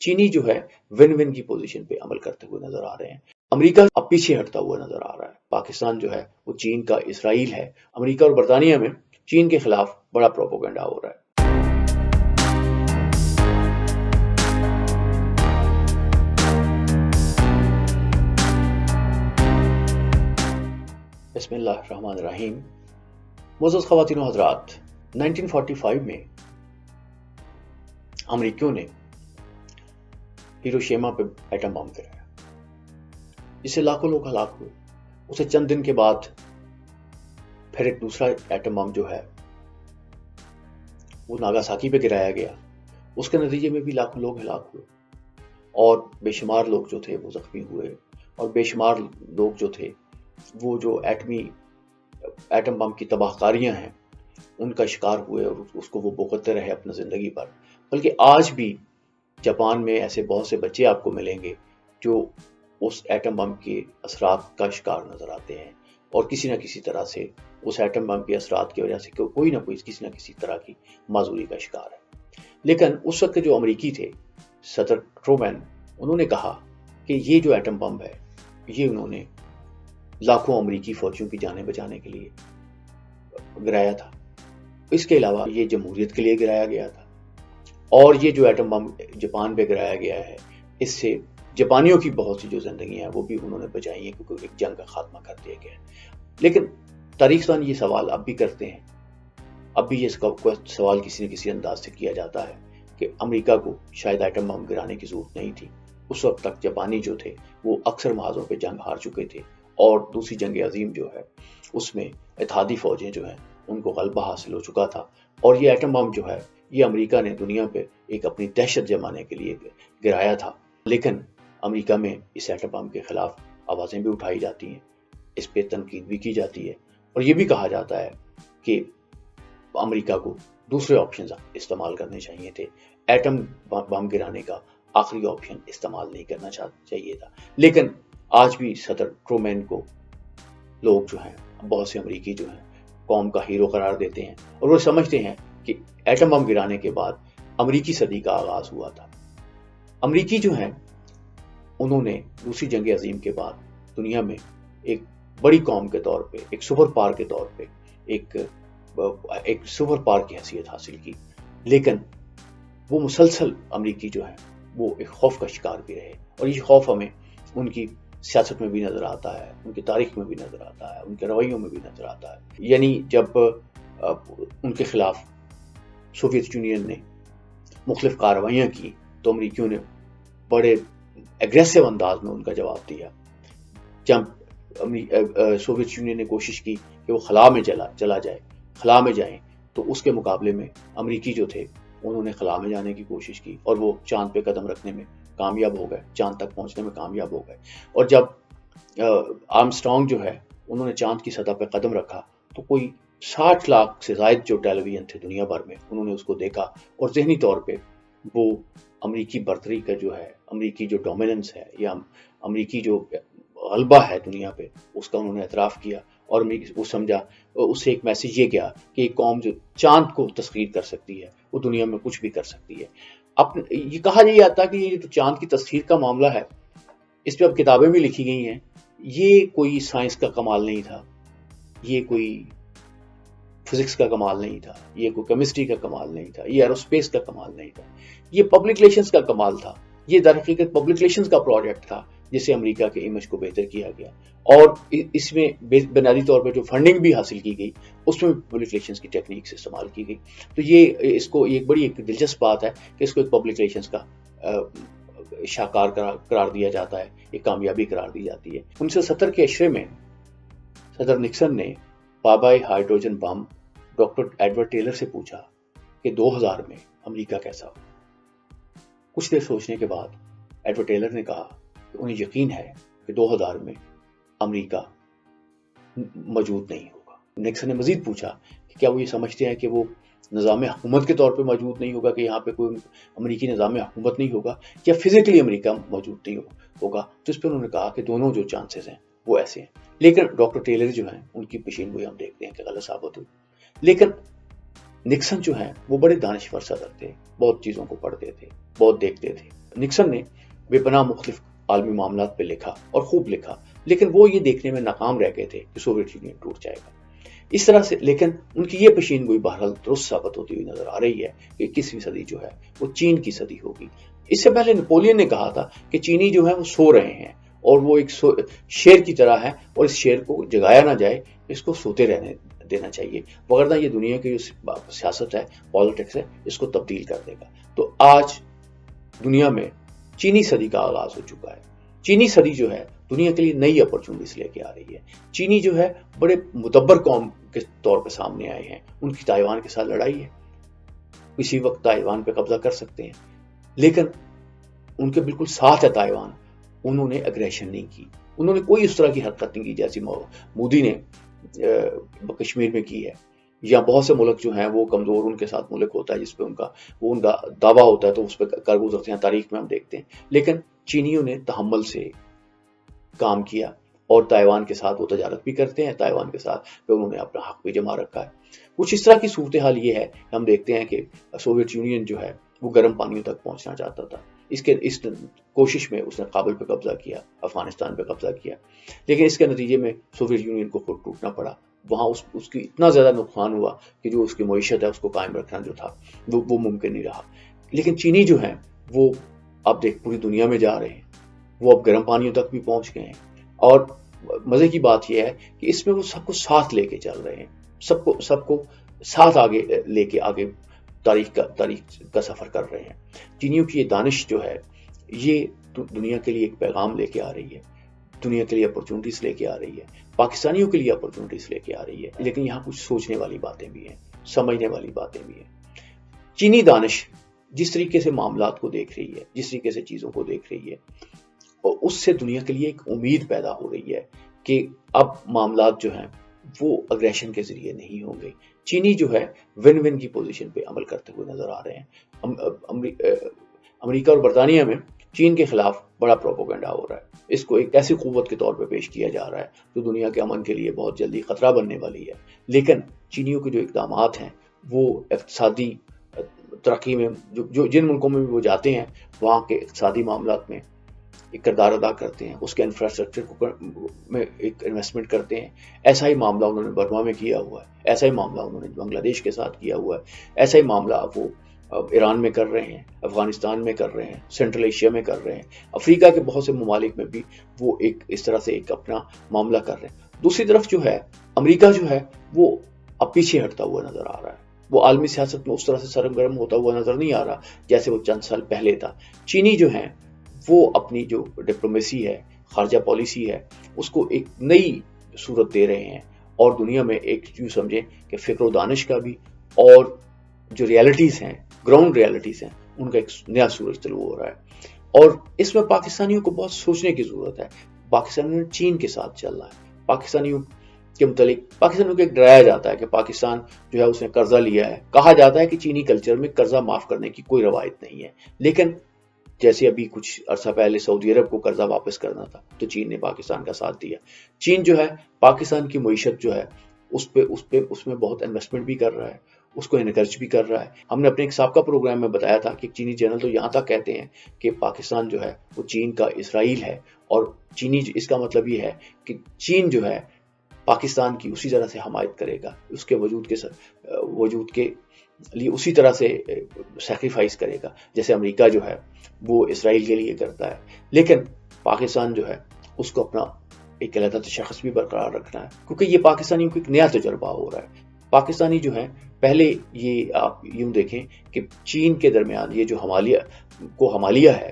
چینی جو ہے ون ون کی پوزیشن پہ عمل کرتے ہوئے نظر آ رہے ہیں. امریکہ اب پیچھے ہٹتا ہوا نظر آ رہا ہے. پاکستان جو ہے وہ چین کا اسرائیل ہے. امریکہ اور برطانیہ میں چین کے خلاف بڑا پروپیگنڈا ہو رہا ہے. بسم اللہ الرحمن الرحیم. معزز خواتین و حضرات، 1945 میں امریکیوں نے ہیروشیما پہ ایٹم بم گرایا جس سے لاکھوں لوگ ہلاک ہوئے. اسے چند دن کے بعد پھر ایک دوسرا ایٹم بم جو ہے وہ ناگاساکی پہ گرایا گیا. اس کے نتیجے میں بھی لاکھوں لوگ ہلاک ہوئے اور بے شمار لوگ جو تھے وہ زخمی ہوئے، اور بے شمار لوگ جو تھے وہ جو ایٹم بم کی تباہ کاریاں ہیں ان کا شکار ہوئے اور اس کو وہ بھگتتے رہے اپنا زندگی پر. بلکہ آج بھی جاپان میں ایسے بہت سے بچے آپ کو ملیں گے جو اس ایٹم بم کے اثرات کا شکار نظر آتے ہیں اور کسی نہ کسی طرح سے اس ایٹم بم کے اثرات کی وجہ سے کوئی نہ کوئی کسی نہ کسی طرح کی معذوری کا شکار ہے. لیکن اس وقت جو امریکی تھے صدر ٹرومین، انہوں نے کہا کہ یہ جو ایٹم بم ہے یہ انہوں نے لاکھوں امریکی فوجیوں کی جانیں بچانے کے لیے گرایا تھا. اس کے علاوہ یہ جمہوریت کے لیے گرایا گیا تھا. اور یہ جو ایٹم بم جاپان پہ گرایا گیا ہے اس سے جاپانیوں کی بہت سی جو زندگیاں ہیں وہ بھی انہوں نے بچائی ہیں، کیونکہ ایک جنگ کا خاتمہ کر دیا گیا. لیکن تاریخ دان یہ سوال اب بھی کرتے ہیں، اب بھی یہ سوال کسی نہ کسی انداز سے کیا جاتا ہے کہ امریکہ کو شاید ایٹم بم گرانے کی ضرورت نہیں تھی. اس وقت تک جاپانی جو تھے وہ اکثر محاذوں پہ جنگ ہار چکے تھے اور دوسری جنگ عظیم جو ہے اس میں اتحادی فوجیں جو ہیں ان کو غلبہ حاصل ہو چکا تھا. اور یہ ایٹم بم جو ہے یہ امریکہ نے دنیا پہ ایک اپنی دہشت جمانے کے لیے گرایا تھا. لیکن امریکہ میں اس ایٹم بم کے خلاف آوازیں بھی اٹھائی جاتی ہیں، اس پہ تنقید بھی کی جاتی ہے، اور یہ بھی کہا جاتا ہے کہ امریکہ کو دوسرے آپشنز استعمال کرنے چاہیے تھے. ایٹم بم گرانے کا آخری آپشن استعمال نہیں کرنا چاہیے تھا. لیکن آج بھی صدر ٹرومین کو لوگ جو ہیں، بہت سے امریکی جو ہیں، قوم کا ہیرو قرار دیتے ہیں اور وہ سمجھتے ہیں کہ ایٹم بم گرانے کے بعد امریکی صدی کا آغاز ہوا تھا. امریکی جو ہیں انہوں نے دوسری جنگ عظیم کے بعد دنیا میں ایک بڑی قوم کے طور پہ، ایک سپر پاور کے طور پہ ایک سپر پاور کی حیثیت حاصل کی. لیکن وہ مسلسل امریکی جو ہیں وہ ایک خوف کا شکار بھی رہے، اور یہ خوف ہمیں ان کی سیاست میں بھی نظر آتا ہے، ان کی تاریخ میں بھی نظر آتا ہے، ان کے رویوں میں بھی نظر آتا ہے. یعنی جب ان کے خلاف سوویت یونین نے مختلف کارروائیاں کی تو امریکیوں نے بڑے ایگریسو انداز میں ان کا جواب دیا. جب سوویت یونین نے کوشش کی کہ وہ خلا میں خلا میں جائیں تو اس کے مقابلے میں امریکی جو تھے انہوں نے خلا میں جانے کی کوشش کی اور وہ چاند پہ قدم رکھنے میں کامیاب ہو گئے، چاند تک پہنچنے میں کامیاب ہو گئے. اور جب آرمسٹرانگ جو ہے انہوں نے چاند کی سطح پہ قدم رکھا تو کوئی 60 لاکھ سے زائد جو ٹیلی ویژن تھے دنیا بھر میں انہوں نے اس کو دیکھا اور ذہنی طور پہ وہ امریکی برتری کا جو ہے، امریکی جو ڈومیننس ہے یا امریکی جو غلبہ ہے دنیا پہ، اس کا انہوں نے اعتراف کیا. اور وہ سمجھا، اس سے ایک میسیج یہ گیا کہ ایک قوم جو چاند کو تسخیر کر سکتی ہے وہ دنیا میں کچھ بھی کر سکتی ہے. یہ کہا نہیں جاتا کہ یہ جو چاند کی تسخیر کا معاملہ ہے اس پہ اب کتابیں بھی لکھی گئی ہیں. یہ کوئی سائنس کا کمال نہیں تھا، یہ کوئی فزکس کا کمال نہیں تھا، یہ کوئی کیمسٹری کا کمال نہیں تھا، یہ ایروسپیس کا کمال نہیں تھا، یہ پبلک ریلیشنز کا کمال تھا. یہ در حقیقت پبلک ریلیشنز کا پروجیکٹ تھا جس سے امریکہ کے امیج کو بہتر کیا گیا، اور اس میں بنیادی طور پر جو فنڈنگ بھی حاصل کی گئی اس میں پبلک ریلیشنز کی ٹیکنیکس استعمال کی گئی. تو یہ اس کو ایک بڑی ایک دلچسپ بات ہے کہ اس کو ایک پبلک ریلیشنز کا شاہکار قرار دیا جاتا ہے، ایک کامیابی قرار دی جاتی ہے. 1970 کے عشرے میں صدر نکسن نے بابائے ہائیڈروجن بم ڈاکٹر ایڈورڈ ٹیلر سے پوچھا کہ 2000 میں امریکہ کیسا ہو. کچھ دیر سوچنے کے بعد ایڈورڈ ٹیلر نے کہا کہ انہیں یقین ہے کہ 2000 میں امریکہ موجود نہیں ہوگا. نکسن نے مزید پوچھا کہ کیا وہ یہ سمجھتے ہیں کہ وہ نظام حکومت کے طور پہ موجود نہیں ہوگا، کہ یہاں پہ کوئی امریکی نظام حکومت نہیں ہوگا، یا فزیکلی امریکہ موجود نہیں ہوگا. تو اس پہ انہوں نے کہا کہ دونوں جو چانسز ہیں وہ ایسے ہیں. لیکن ڈاکٹر ٹیلر جو ہیں ان کی پیشین گوئی ہم دیکھتے ہیں کہ غلط ثابت ہوئی. لیکن نکسن جو ہیں وہ بڑے دانشور صدر تھے، بہت چیزوں کو پڑھتے تھے، بہت دیکھتے تھے. نکسن نے بے پناہ مختلف عالمی معاملات پہ لکھا اور خوب لکھا، لیکن وہ یہ دیکھنے میں ناکام رہ گئے تھے کہ سوویت یونین ٹوٹ جائے گا اس طرح سے. لیکن ان کی یہ پیشین گوئی بہرحال درست ثابت ہوتی ہوئی نظر آ رہی ہے کہ 21ویں صدی جو ہے وہ چین کی صدی ہوگی. اس سے پہلے نپولین نے کہا تھا کہ چینی جو ہے وہ سو رہے ہیں اور وہ ایک شیر کی طرح ہے اور اس شیر کو جگایا نہ جائے، اس کو سوتے رہنے دینا چاہیے، وغیرہ یہ دنیا کی جو سیاست ہے، پالیٹکس ہے، اس کو تبدیل کر دے گا. تو آج دنیا میں چینی صدی کا آغاز ہو چکا ہے. چینی صدی جو ہے دنیا کے لیے نئی اپرچونٹیز لے کے آ رہی ہے. چینی جو ہے بڑے مدبر قوم کے طور پہ سامنے آئے ہیں. ان کی تائیوان کے ساتھ لڑائی ہے، کسی وقت تائیوان پہ قبضہ کر سکتے ہیں، لیکن ان کے بالکل ساتھ ہے تائیوان. انہوں نے اگریشن نہیں کی، انہوں نے کوئی اس طرح کی حرکت نہیں کی جیسی مودی نے کشمیر میں کی ہے. یا بہت سے ملک جو ہیں وہ کمزور ان کے ساتھ ملک ہوتا ہے جس پہ ان کا دعویٰ ہوتا ہے تو اس پہ کر گزرتے ہیں، تاریخ میں ہم دیکھتے ہیں. لیکن چینیوں نے تحمل سے کام کیا اور تائیوان کے ساتھ وہ تجارت بھی کرتے ہیں، تائیوان کے ساتھ انہوں نے اپنا حق بھی جما رکھا ہے. کچھ اس طرح کی صورتحال یہ ہے کہ ہم دیکھتے ہیں کہ سوویت یونین جو ہے وہ گرم پانیوں تک پہنچنا چاہتا تھا. اس کوشش میں اس نے کابل پہ قبضہ کیا، افغانستان پہ قبضہ کیا، لیکن اس کے نتیجے میں سوویت یونین کو خود ٹوٹنا پڑا. وہاں اس کی اتنا زیادہ نقصان ہوا کہ جو اس کی معیشت ہے اس کو قائم رکھنا جو تھا وہ ممکن نہیں رہا. لیکن چینی جو ہیں وہ اب پوری دنیا میں جا رہے ہیں، وہ اب گرم پانیوں تک بھی پہنچ گئے ہیں. اور مزے کی بات یہ ہے کہ اس میں وہ سب کو ساتھ لے کے چل رہے ہیں، سب کو ساتھ آگے لے کے آگے تاریخ کا سفر کر رہے ہیں. چینیوں کی یہ دانش جو ہے یہ دنیا کے لیے ایک پیغام لے کے آ رہی ہے، دنیا کے لیے اپرچونٹیز لے کے آ رہی ہے، پاکستانیوں کے لیے اپرچونٹیز لے کے آ رہی ہے. لیکن یہاں کچھ سوچنے والی باتیں بھی ہیں، سمجھنے والی باتیں بھی ہیں. چینی دانش جس طریقے سے معاملات کو دیکھ رہی ہے، جس طریقے سے چیزوں کو دیکھ رہی ہے، اور اس سے دنیا کے لیے ایک امید پیدا ہو رہی ہے کہ اب معاملات جو ہیں وہ اگریشن کے ذریعے نہیں ہوں گے. چینی جو ہے ون ون کی پوزیشن پہ عمل کرتے ہوئے نظر آ رہے ہیں. امریکہ اور برطانیہ میں چین کے خلاف بڑا پروپیگنڈا ہو رہا ہے. اس کو ایک ایسی قوت کے طور پہ پیش کیا جا رہا ہے جو دنیا کے امن کے لیے بہت جلدی خطرہ بننے والی ہے. لیکن چینیوں کے جو اقدامات ہیں وہ اقتصادی ترقی میں جن ملکوں میں بھی وہ جاتے ہیں وہاں کے اقتصادی معاملات میں ایک کردار ادا کرتے ہیں، اس کے انفراسٹرکچر میں ایک انویسٹمنٹ کرتے ہیں. ایسا ہی معاملہ انہوں نے برما میں کیا ہوا ہے، ایسا ہی معاملہ انہوں نے بنگلہ دیش کے ساتھ کیا ہوا ہے، ایسا ہی معاملہ وہ ایران میں کر رہے ہیں، افغانستان میں کر رہے ہیں، سینٹرل ایشیا میں کر رہے ہیں، افریقہ کے بہت سے ممالک میں بھی وہ ایک اس طرح سے ایک اپنا معاملہ کر رہے ہیں. دوسری طرف جو ہے امریکہ جو ہے وہ اب پیچھے ہٹتا ہوا نظر آ رہا ہے. وہ عالمی سیاست میں اس طرح سے سرگرم ہوتا ہوا نظر نہیں آ رہا جیسے وہ چند سال پہلے تھا. چینی جو ہیں وہ اپنی جو ڈپلومیسی ہے، خارجہ پالیسی ہے، اس کو ایک نئی صورت دے رہے ہیں اور دنیا میں ایک یوں سمجھیں کہ فکر و دانش کا بھی اور جو ریالٹیز ہیں، گراؤنڈ ریالٹیز ہیں، ان کا ایک نیا سورج طلوع ہو رہا ہے. اور اس میں پاکستانیوں کو بہت سوچنے کی ضرورت ہے. پاکستانیوں چین کے ساتھ چل رہا ہے. پاکستانیوں کے متعلق پاکستانیوں کو ایک ڈرایا جاتا ہے کہ پاکستان جو ہے اس نے قرضہ لیا ہے. کہا جاتا ہے کہ چینی کلچر میں قرضہ معاف کرنے کی کوئی روایت نہیں ہے، لیکن جیسے ابھی کچھ عرصہ پہلے سعودی عرب کو قرضہ واپس کرنا تھا تو چین نے پاکستان کا ساتھ دیا. چین جو ہے پاکستان کی معیشت جو ہے اس میں بہت انویسٹمنٹ بھی کر رہا ہے، اس کو انکریج بھی کر رہا ہے. ہم نے اپنے ایک سابقہ پروگرام میں بتایا تھا کہ چینی چینل تو یہاں تک کہتے ہیں کہ پاکستان جو ہے وہ چین کا اسرائیل ہے، اور چینی اس کا مطلب یہ ہے کہ چین جو ہے پاکستان کی اسی طرح سے حمایت کرے گا، اس کے وجود کے لیے اسی طرح سے سیکریفائس کرے گا جیسے امریکہ جو ہے وہ اسرائیل کے لیے کرتا ہے. لیکن پاکستان جو ہے اس کو اپنا ایک علیحدہ تشخص بھی برقرار رکھنا ہے، کیونکہ یہ پاکستانیوں کو ایک نیا تجربہ ہو رہا ہے. پاکستانی جو ہیں پہلے یہ آپ یوں دیکھیں کہ چین کے درمیان یہ جو ہمالیہ ہے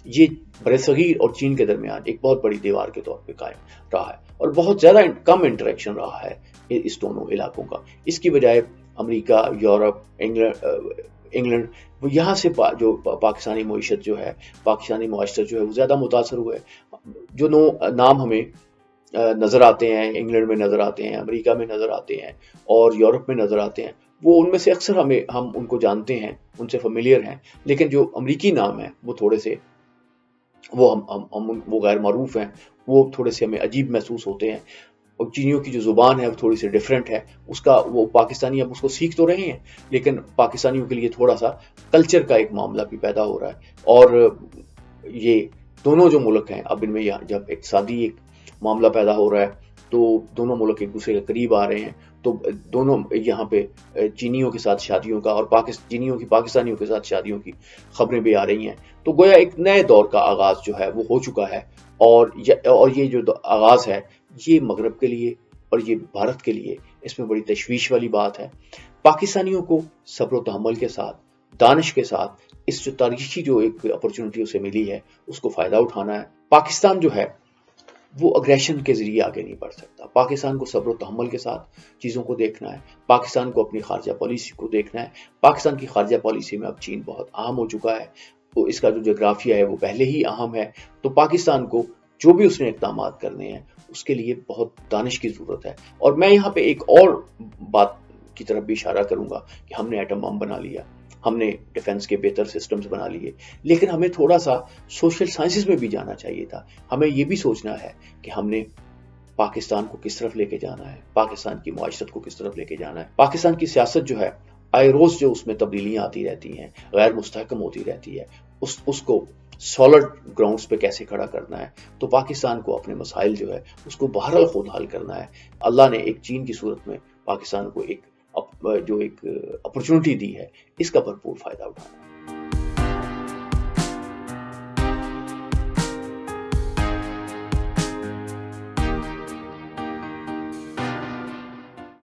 یہ برصغیر اور چین کے درمیان ایک بہت بڑی دیوار کے طور پہ قائم رہا ہے اور بہت زیادہ کم انٹریکشن رہا ہے اس دونوں علاقوں کا. اس کی بجائے امریکہ، یورپ، انگلینڈ وہ یہاں سے جو پاکستانی معیشت جو ہے، پاکستانی معاشرت جو ہے وہ زیادہ متاثر ہوئے. جو نام ہمیں نظر آتے ہیں، انگلینڈ میں نظر آتے ہیں، امریکہ میں نظر آتے ہیں اور یورپ میں نظر آتے ہیں، وہ ان میں سے اکثر ہم ان کو جانتے ہیں، ان سے فیملیئر ہیں. لیکن جو امریکی نام ہیں وہ تھوڑے سے وہ غیر معروف ہیں، وہ تھوڑے سے ہمیں عجیب محسوس ہوتے ہیں. اور چینیوں کی جو زبان ہے وہ تھوڑی سی ڈیفرنٹ ہے، وہ پاکستانی اب اس کو سیکھ تو رہے ہیں، لیکن پاکستانیوں کے لیے تھوڑا سا کلچر کا ایک معاملہ بھی پیدا ہو رہا ہے. اور یہ دونوں جو ملک ہیں اب ان میں جب اقتصادی ایک معاملہ پیدا ہو رہا ہے تو دونوں ملک ایک دوسرے کے قریب آ رہے ہیں، تو دونوں یہاں پہ چینیوں کے ساتھ شادیوں کا اور چینیوں کی پاکستانیوں کے ساتھ شادیوں کی خبریں بھی آ رہی ہیں، تو گویا ایک نئے دور کا آغاز جو ہے وہ ہو چکا ہے، اور یہ جو آغاز ہے یہ مغرب کے لیے اور یہ بھارت کے لیے اس میں بڑی تشویش والی بات ہے۔ پاکستانیوں کو صبر و تحمل کے ساتھ، دانش کے ساتھ اس جو تاریخی جو ایک اپرچونٹی اسے ملی ہے اس کو فائدہ اٹھانا ہے۔ پاکستان جو ہے وہ اگریشن کے ذریعے آگے نہیں بڑھ سکتا، پاکستان کو صبر و تحمل کے ساتھ چیزوں کو دیکھنا ہے، پاکستان کو اپنی خارجہ پالیسی کو دیکھنا ہے۔ پاکستان کی خارجہ پالیسی میں اب چین بہت اہم ہو چکا ہے، تو اس کا جو جغرافیہ ہے وہ پہلے ہی اہم ہے، تو پاکستان کو جو بھی اس نے اقدامات کرنے ہیں اس کے لیے بہت دانش کی ضرورت ہے۔ اور میں یہاں پہ ایک اور بات کی طرف بھی اشارہ کروں گا کہ ہم نے ایٹم بم بنا لیا، ہم نے ڈیفنس کے بہتر سسٹمز بنا لیے، لیکن ہمیں تھوڑا سا سوشل سائنسز میں بھی جانا چاہیے تھا۔ ہمیں یہ بھی سوچنا ہے کہ ہم نے پاکستان کو کس طرف لے کے جانا ہے، پاکستان کی معاشرت کو کس طرف لے کے جانا ہے۔ پاکستان کی سیاست جو ہے آئے روز جو اس میں تبدیلیاں آتی رہتی ہیں، غیر مستحکم ہوتی رہتی ہے، اس کو سالڈ گراؤنڈز پہ کیسے کھڑا کرنا ہے، تو پاکستان کو اپنے مسائل جو ہے اس کو بہرحال خود حل کرنا ہے۔ اللہ نے ایک چین کی صورت میں پاکستان کو ایک اپرچونٹی دی ہے، اس کا بھرپور فائدہ اٹھانا ہے۔